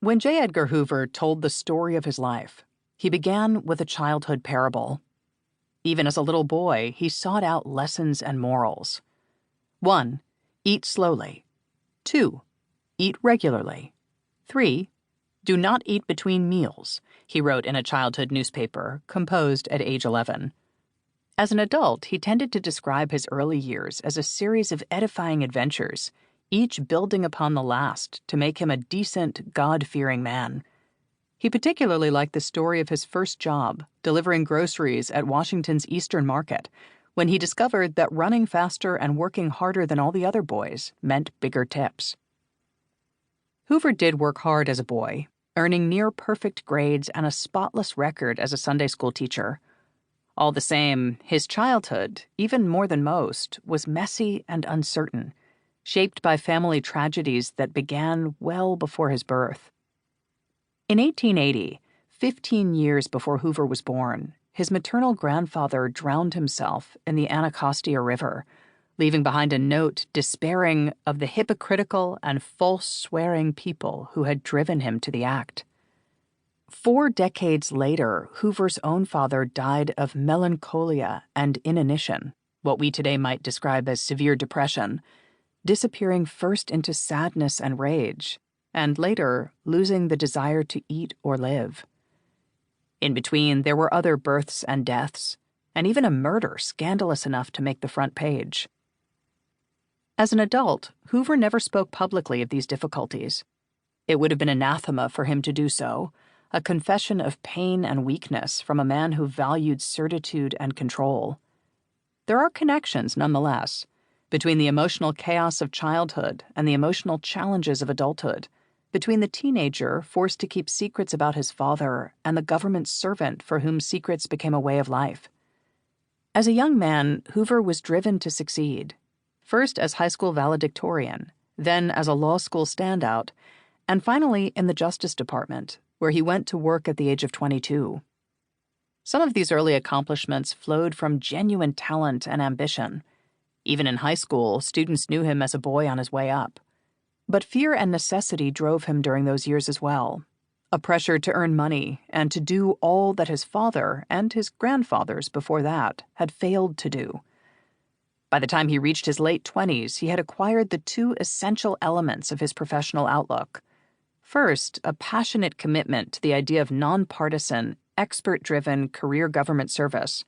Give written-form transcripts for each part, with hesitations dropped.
When J. Edgar Hoover told the story of his life, he began with a childhood parable. Even as a little boy, he sought out lessons and morals. 1. Eat slowly. 2. Eat regularly. 3. Do not eat between meals, he wrote in a childhood newspaper, composed at age 11. As an adult, he tended to describe his early years as a series of edifying adventures, each building upon the last to make him a decent, God-fearing man. He particularly liked the story of his first job, delivering groceries at Washington's Eastern Market, when he discovered that running faster and working harder than all the other boys meant bigger tips. Hoover did work hard as a boy, earning near-perfect grades and a spotless record as a Sunday school teacher. All the same, his childhood, even more than most, was messy and uncertain, shaped by family tragedies that began well before his birth. In 1880, 15 years before Hoover was born, his maternal grandfather drowned himself in the Anacostia River, leaving behind a note despairing of the hypocritical and false-swearing people who had driven him to the act. 4 decades later, Hoover's own father died of melancholia and inanition, what we today might describe as severe depression, disappearing first into sadness and rage, and later losing the desire to eat or live. In between, there were other births and deaths, and even a murder scandalous enough to make the front page. As an adult, Hoover never spoke publicly of these difficulties. It would have been anathema for him to do so, a confession of pain and weakness from a man who valued certitude and control. There are connections, nonetheless, between the emotional chaos of childhood and the emotional challenges of adulthood, between the teenager forced to keep secrets about his father and the government servant for whom secrets became a way of life. As a young man, Hoover was driven to succeed, first as high school valedictorian, then as a law school standout, and finally in the Justice Department, where he went to work at the age of 22. Some of these early accomplishments flowed from genuine talent and ambition. Even in high school, students knew him as a boy on his way up. But fear and necessity drove him during those years as well, a pressure to earn money and to do all that his father and his grandfathers before that had failed to do. By the time he reached his late 20s, he had acquired the 2 essential elements of his professional outlook. First, a passionate commitment to the idea of nonpartisan, expert-driven career government service.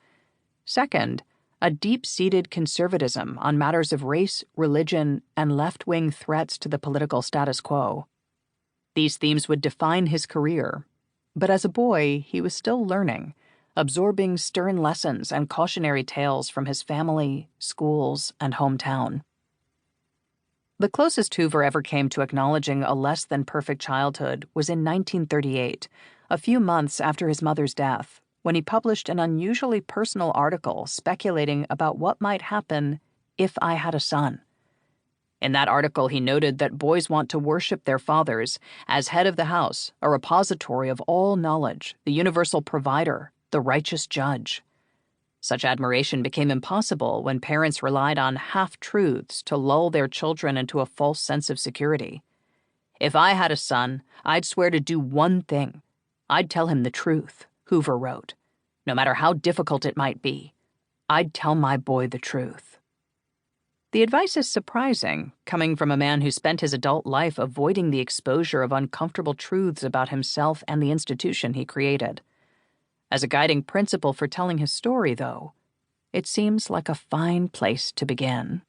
Second, a deep-seated conservatism on matters of race, religion, and left-wing threats to the political status quo. These themes would define his career, but as a boy, he was still learning, absorbing stern lessons and cautionary tales from his family, schools, and hometown. The closest Hoover ever came to acknowledging a less-than-perfect childhood was in 1938, a few months after his mother's death, when he published an unusually personal article speculating about what might happen if I had a son. In that article, he noted that boys want to worship their fathers as head of the house, a repository of all knowledge, the universal provider, the righteous judge. Such admiration became impossible when parents relied on half-truths to lull their children into a false sense of security. If I had a son, I'd swear to do one thing. I'd tell him the truth, Hoover wrote. No matter how difficult it might be, I'd tell my boy the truth. The advice is surprising, coming from a man who spent his adult life avoiding the exposure of uncomfortable truths about himself and the institution he created. As a guiding principle for telling his story, though, it seems like a fine place to begin.